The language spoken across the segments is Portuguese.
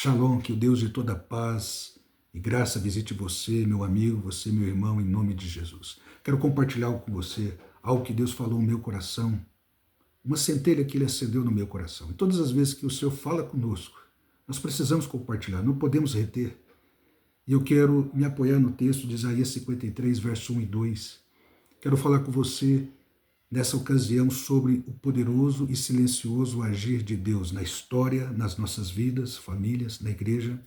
Shalom, que o Deus de toda paz e graça visite você, meu amigo, você, meu irmão, em nome de Jesus. Quero compartilhar algo com você, algo que Deus falou no meu coração, uma centelha que Ele acendeu no meu coração. E todas as vezes que o Senhor fala conosco, nós precisamos compartilhar, não podemos reter. E eu quero me apoiar no texto de Isaías 53, verso 1 e 2. Quero falar com você nessa ocasião sobre o poderoso e silencioso agir de Deus na história, nas nossas vidas, famílias, na igreja.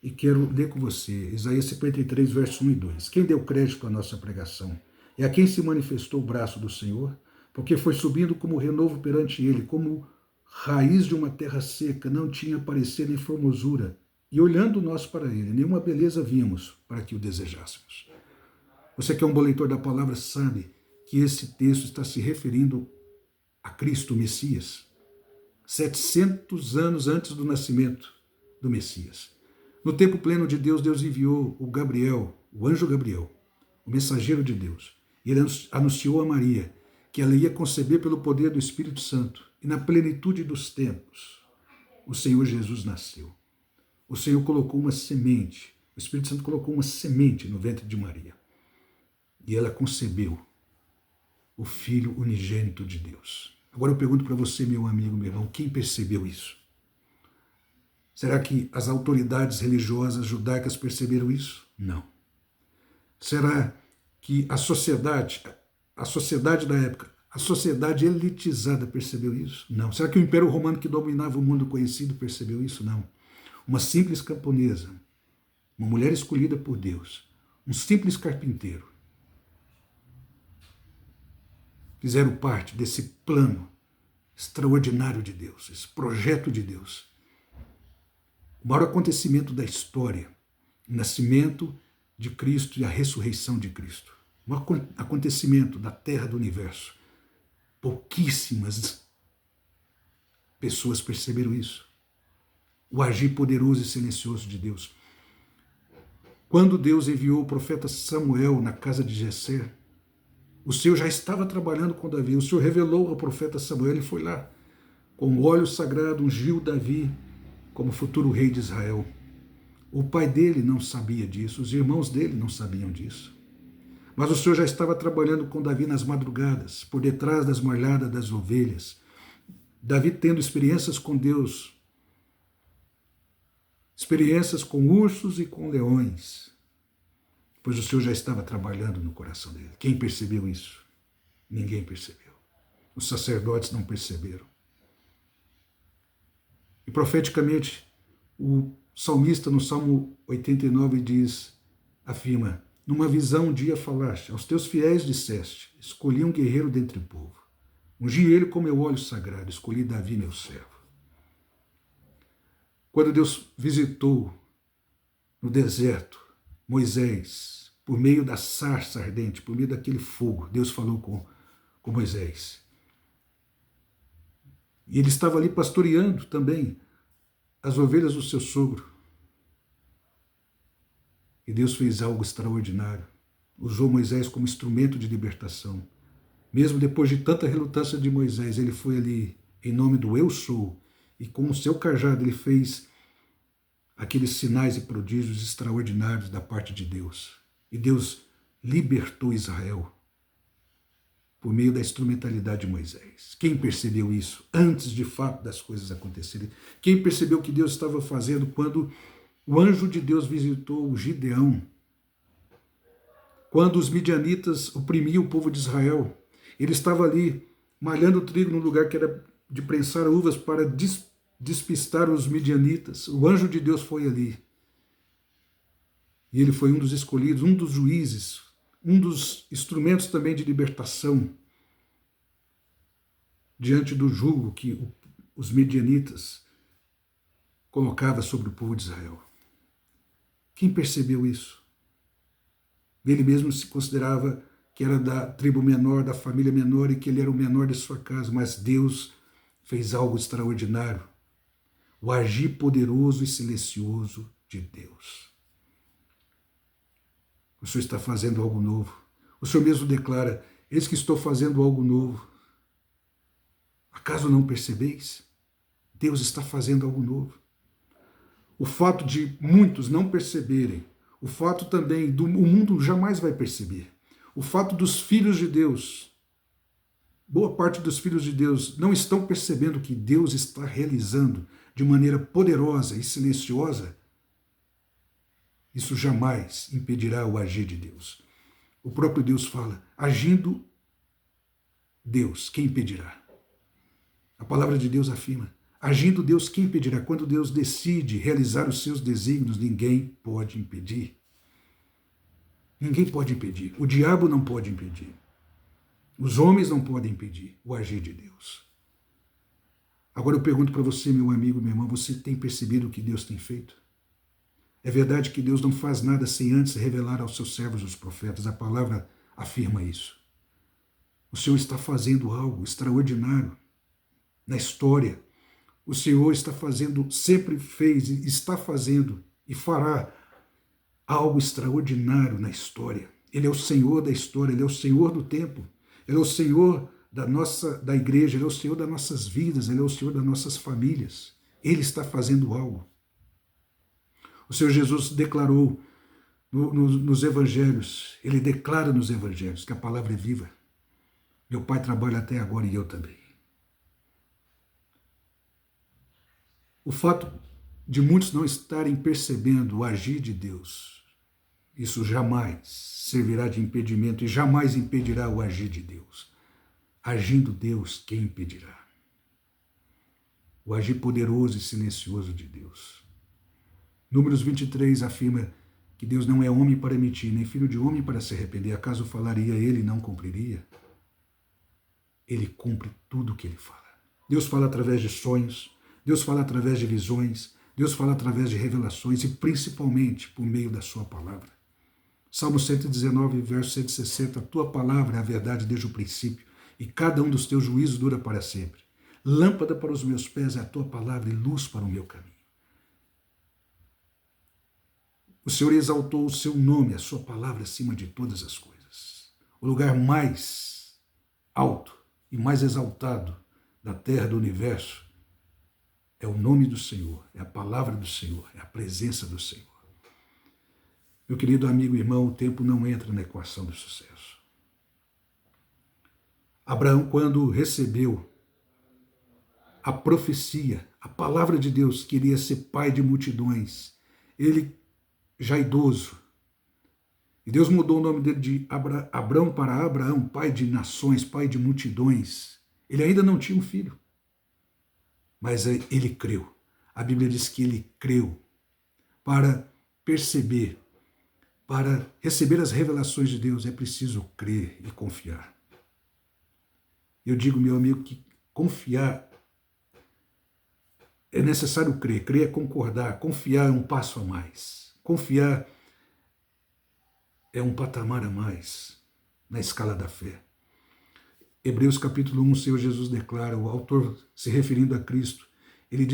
E quero ler com você Isaías 53, verso 1 e 2. Quem deu crédito à nossa pregação? É a quem se manifestou o braço do Senhor, porque foi subindo como renovo perante ele, como raiz de uma terra seca, não tinha parecer nem formosura. E olhando nós para ele, nenhuma beleza vimos para que o desejássemos. Você que é um bom leitor da palavra sabe que esse texto está se referindo a Cristo, o Messias, 700 anos antes do nascimento do Messias. No tempo pleno de Deus, Deus enviou o Gabriel, o anjo Gabriel, o mensageiro de Deus. E ele anunciou a Maria que ela ia conceber pelo poder do Espírito Santo. E na plenitude dos tempos, o Senhor Jesus nasceu. O Senhor colocou uma semente, o Espírito Santo colocou uma semente no ventre de Maria. E ela concebeu o Filho unigênito de Deus. Agora eu pergunto para você, meu amigo, meu irmão, quem percebeu isso? Será que as autoridades religiosas judaicas perceberam isso? Não. Será que a sociedade da época, a sociedade elitizada percebeu isso? Não. Será que o Império Romano que dominava o mundo conhecido percebeu isso? Não. Uma simples camponesa, uma mulher escolhida por Deus, um simples carpinteiro, fizeram parte desse plano extraordinário de Deus, esse projeto de Deus. O maior acontecimento da história, o nascimento de Cristo e a ressurreição de Cristo. O maior acontecimento da terra do universo. Pouquíssimas pessoas perceberam isso. O agir poderoso e silencioso de Deus. Quando Deus enviou o profeta Samuel na casa de Jessé, o Senhor já estava trabalhando com Davi. O Senhor revelou ao profeta Samuel, ele foi lá, com o óleo sagrado, ungiu Davi como futuro rei de Israel. O pai dele não sabia disso, os irmãos dele não sabiam disso. Mas o Senhor já estava trabalhando com Davi nas madrugadas, por detrás das malhadas das ovelhas. Davi tendo experiências com Deus, experiências com ursos e com leões, pois o Senhor já estava trabalhando no coração dele. Quem percebeu isso? Ninguém percebeu. Os sacerdotes não perceberam. E profeticamente, o salmista no Salmo 89 afirma, numa visão um dia falaste, aos teus fiéis disseste, escolhi um guerreiro dentre o povo. Ungi ele com meu óleo sagrado, escolhi Davi, meu servo. Quando Deus visitou no deserto Moisés, por meio da sarça ardente, por meio daquele fogo, Deus falou com Moisés. E ele estava ali pastoreando também as ovelhas do seu sogro. E Deus fez algo extraordinário. Usou Moisés como instrumento de libertação. Mesmo depois de tanta relutância de Moisés, ele foi ali em nome do Eu Sou. E com o seu cajado ele fez aqueles sinais e prodígios extraordinários da parte de Deus. E Deus libertou Israel por meio da instrumentalidade de Moisés. Quem percebeu isso antes de fato das coisas acontecerem? Quem percebeu o que Deus estava fazendo quando o anjo de Deus visitou o Gideão? Quando os midianitas oprimiam o povo de Israel, ele estava ali malhando trigo no lugar que era de prensar uvas para despistar os midianitas. O anjo de Deus foi ali. E ele foi um dos escolhidos, um dos juízes, um dos instrumentos também de libertação diante do jugo que os midianitas colocavam sobre o povo de Israel. Quem percebeu isso? Ele mesmo se considerava que era da tribo menor, da família menor e que ele era o menor de sua casa, mas Deus fez algo extraordinário. O agir poderoso e silencioso de Deus. O Senhor está fazendo algo novo. O Senhor mesmo declara, eis que estou fazendo algo novo. Acaso não percebeis? Deus está fazendo algo novo. o fato de muitos não perceberem, o fato também do o mundo jamais vai perceber, o fato dos filhos de Deus, boa parte dos filhos de Deus não estão percebendo que Deus está realizando de maneira poderosa e silenciosa, isso jamais impedirá o agir de Deus. O próprio Deus fala, agindo Deus, quem impedirá? A palavra de Deus afirma, agindo Deus, quem impedirá? Quando Deus decide realizar os seus desígnios, ninguém pode impedir. Ninguém pode impedir. O diabo não pode impedir. Os homens não podem impedir o agir de Deus. Agora eu pergunto para você, meu amigo, meu irmão, você tem percebido o que Deus tem feito? É verdade que Deus não faz nada sem antes revelar aos seus servos, os profetas. A palavra afirma isso. O Senhor está fazendo algo extraordinário na história. O Senhor está fazendo, sempre fez, está fazendo e fará algo extraordinário na história. Ele é o Senhor da história, Ele é o Senhor do tempo, Ele é o Senhor da igreja, Ele é o Senhor das nossas vidas, Ele é o Senhor das nossas famílias. Ele está fazendo algo. O Senhor Jesus declarou nos evangelhos, Ele declara nos evangelhos que a palavra é viva. Meu Pai trabalha até agora e eu também. O fato de muitos não estarem percebendo o agir de Deus, isso jamais servirá de impedimento e jamais impedirá o agir de Deus. Agindo Deus, quem impedirá? O agir poderoso e silencioso de Deus. Números 23 afirma que Deus não é homem para mentir, nem filho de homem para se arrepender. Acaso falaria ele e não cumpriria? Ele cumpre tudo o que ele fala. Deus fala através de sonhos, Deus fala através de visões, Deus fala através de revelações e principalmente por meio da sua palavra. Salmo 119, verso 160, a tua palavra é a verdade desde o princípio e cada um dos teus juízos dura para sempre. Lâmpada para os meus pés é a tua palavra e luz para o meu caminho. O Senhor exaltou o seu nome, a sua palavra acima de todas as coisas. O lugar mais alto e mais exaltado da terra, do universo, é o nome do Senhor, é a palavra do Senhor, é a presença do Senhor. Meu querido amigo e irmão, o tempo não entra na equação do sucesso. Abraão, quando recebeu a profecia, a palavra de Deus, que iria ser pai de multidões, ele já idoso, e Deus mudou o nome dele de Abrão para Abraão, pai de nações, pai de multidões. Ele ainda não tinha um filho, mas ele creu. A Bíblia diz que ele creu para perceber, para receber as revelações de Deus, é preciso crer e confiar. Eu digo, meu amigo, que confiar é necessário crer. Crer é concordar, confiar é um passo a mais. Confiar é um patamar a mais na escala da fé. Hebreus capítulo 1, o Senhor Jesus declara, o autor se referindo a Cristo, ele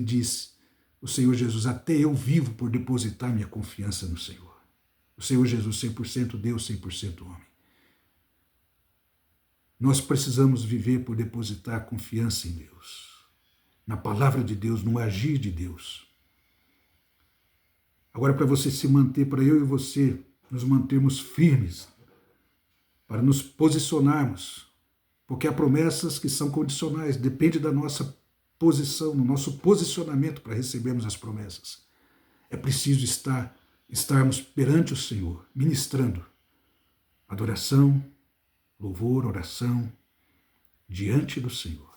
diz, o Senhor Jesus, até eu vivo por depositar minha confiança no Senhor. O Senhor Jesus, 100% Deus, 100% homem. Nós precisamos viver por depositar confiança em Deus, na palavra de Deus, no agir de Deus. Agora, para você se manter, para eu e você nos mantermos firmes, para nos posicionarmos, porque há promessas que são condicionais, depende da nossa posição, do nosso posicionamento para recebermos as promessas. É preciso estarmos perante o Senhor, ministrando adoração, louvor, oração, diante do Senhor.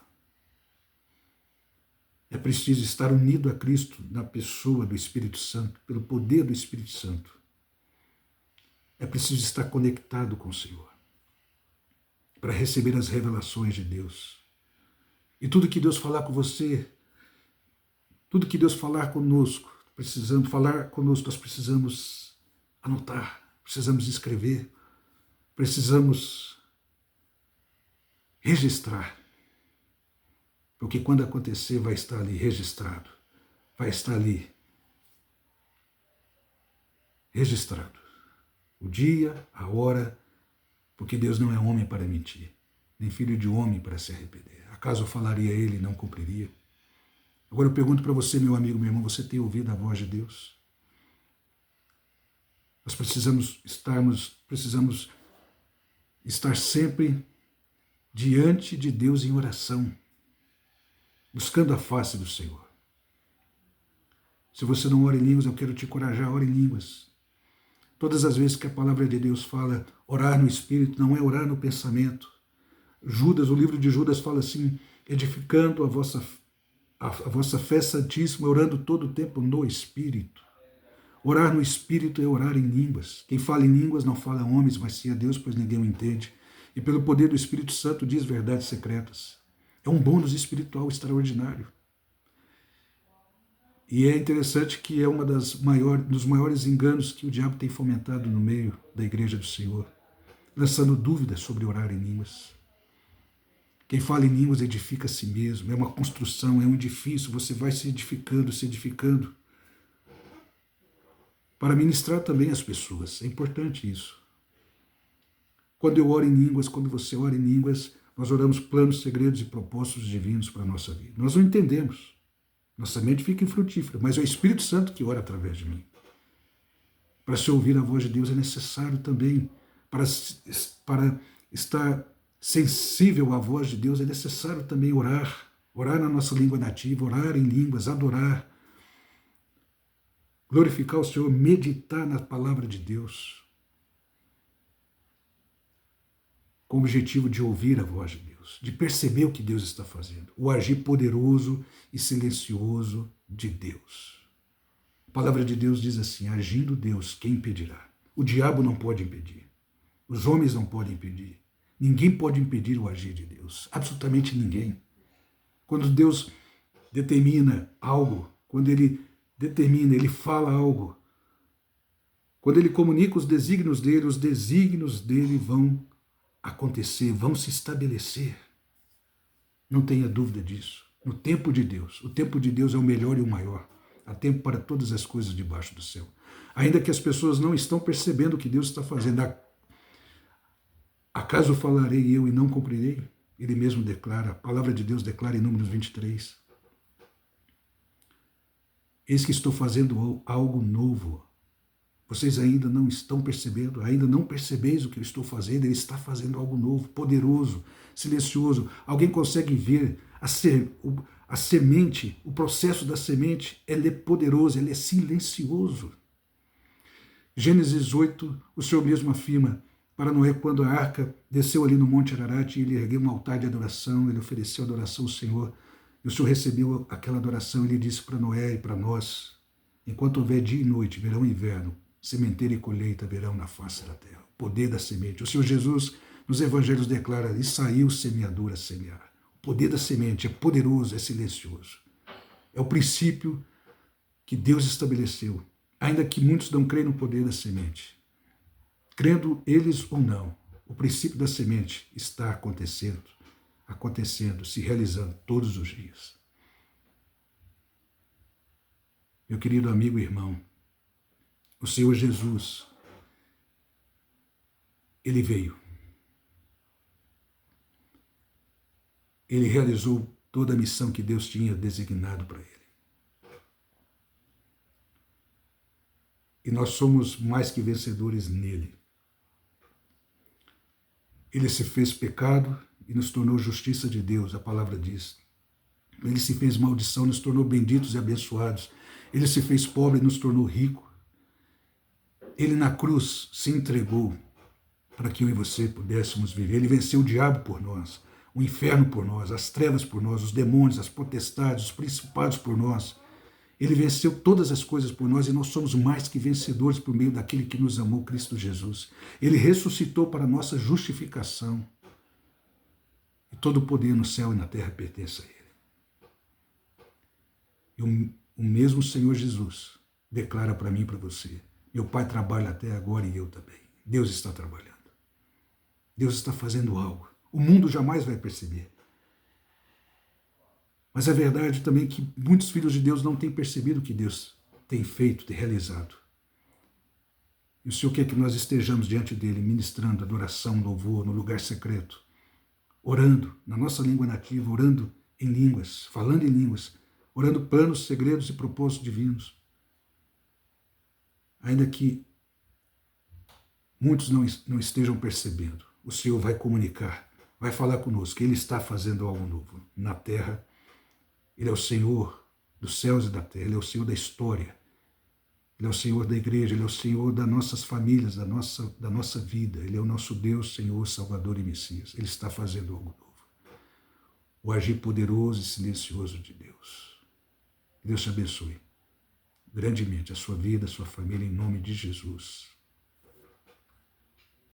É preciso estar unido a Cristo na pessoa do Espírito Santo, pelo poder do Espírito Santo. É preciso estar conectado com o Senhor para receber as revelações de Deus. E tudo que Deus falar com você, tudo que Deus falar conosco, nós precisamos anotar, precisamos escrever, precisamos registrar. Porque quando acontecer, vai estar ali registrado. Vai estar ali registrado. O dia, a hora, porque Deus não é homem para mentir, nem filho de homem para se arrepender. Acaso falaria ele e não cumpriria? Agora eu pergunto para você, meu amigo, meu irmão, você tem ouvido a voz de Deus? Nós precisamos estar sempre diante de Deus em oração, buscando a face do Senhor. Se você não ora em línguas, eu quero te encorajar, ore em línguas. Todas as vezes que a palavra de Deus fala orar no Espírito, não é orar no pensamento. Judas, o livro de Judas fala assim, edificando a vossa fé santíssima, orando todo o tempo no Espírito. Orar no Espírito é orar em línguas. Quem fala em línguas não fala a homens, mas sim a Deus, pois ninguém o entende. E pelo poder do Espírito Santo diz verdades secretas. É um bônus espiritual extraordinário. E é interessante que é dos maiores enganos que o diabo tem fomentado no meio da igreja do Senhor, lançando dúvidas sobre orar em línguas. Quem fala em línguas edifica a si mesmo, é uma construção, é um edifício, você vai se edificando, para ministrar também as pessoas. É importante isso. Quando eu oro em línguas, quando você ora em línguas, nós oramos planos, segredos e propósitos divinos para a nossa vida. Nós não entendemos. Nossa mente fica infrutífera, mas é o Espírito Santo que ora através de mim. Para se ouvir a voz de Deus é necessário também, para estar sensível à voz de Deus, é necessário também orar na nossa língua nativa, orar em línguas, adorar, glorificar o Senhor, meditar na palavra de Deus, com o objetivo de ouvir a voz de Deus, de perceber o que Deus está fazendo, o agir poderoso e silencioso de Deus. A palavra de Deus diz assim, agindo Deus, quem impedirá? O diabo não pode impedir, os homens não podem impedir, ninguém pode impedir o agir de Deus, absolutamente ninguém. Quando Deus determina algo, quando Ele determina, Ele fala algo, quando Ele comunica os desígnios dele vão acontecer, vão se estabelecer. Não tenha dúvida disso. No tempo de Deus, o tempo de Deus é o melhor e o maior. Há tempo para todas as coisas debaixo do céu. Ainda que as pessoas não estão percebendo o que Deus está fazendo. Acaso falarei eu e não cumprirei? Ele mesmo declara, a palavra de Deus declara em Números 23. Eis que estou fazendo algo novo. Vocês ainda não estão percebendo, ainda não percebeis o que eu estou fazendo. Ele está fazendo algo novo, poderoso, silencioso. Alguém consegue ver a semente, o processo da semente, ele é poderoso, ele é silencioso. Gênesis 8, o Senhor mesmo afirma para Noé, quando a arca desceu ali no Monte Ararat, ele ergueu um altar de adoração, ele ofereceu adoração ao Senhor, e o Senhor recebeu aquela adoração, ele disse para Noé e para nós, enquanto houver dia e noite, verão e inverno, sementeira e colheita verão na face da terra. O poder da semente. O Senhor Jesus, nos evangelhos, declara, e saiu o semeador a semear. O poder da semente é poderoso, é silencioso. É o princípio que Deus estabeleceu, ainda que muitos não creem no poder da semente. Crendo eles ou não, o princípio da semente está acontecendo, se realizando todos os dias. Meu querido amigo e irmão, o Senhor Jesus, Ele veio. Ele realizou toda a missão que Deus tinha designado para Ele. E nós somos mais que vencedores nele. Ele se fez pecado e nos tornou justiça de Deus, a palavra diz. Ele se fez maldição, nos tornou benditos e abençoados. Ele se fez pobre e nos tornou rico. Ele na cruz se entregou para que eu e você pudéssemos viver. Ele venceu o diabo por nós, o inferno por nós, as trevas por nós, os demônios, as potestades, os principados por nós. Ele venceu todas as coisas por nós e nós somos mais que vencedores por meio daquele que nos amou, Cristo Jesus. Ele ressuscitou para a nossa justificação. E todo o poder no céu e na terra pertence a Ele. E o mesmo Senhor Jesus declara para mim e para você, meu Pai trabalha até agora e eu também. Deus está trabalhando. Deus está fazendo algo. O mundo jamais vai perceber. Mas a verdade também é que muitos filhos de Deus não têm percebido o que Deus tem feito, tem realizado. E o Senhor quer que nós estejamos diante dEle, ministrando adoração, louvor, no lugar secreto, orando na nossa língua nativa, orando em línguas, falando em línguas, orando planos, segredos e propósitos divinos. Ainda que muitos não estejam percebendo, o Senhor vai comunicar, vai falar conosco que Ele está fazendo algo novo na terra. Ele é o Senhor dos céus e da terra, Ele é o Senhor da história, Ele é o Senhor da igreja, Ele é o Senhor das nossas famílias, da nossa vida, Ele é o nosso Deus, Senhor, Salvador e Messias. Ele está fazendo algo novo. O agir poderoso e silencioso de Deus. Que Deus te abençoe grandemente a sua vida, a sua família, em nome de Jesus.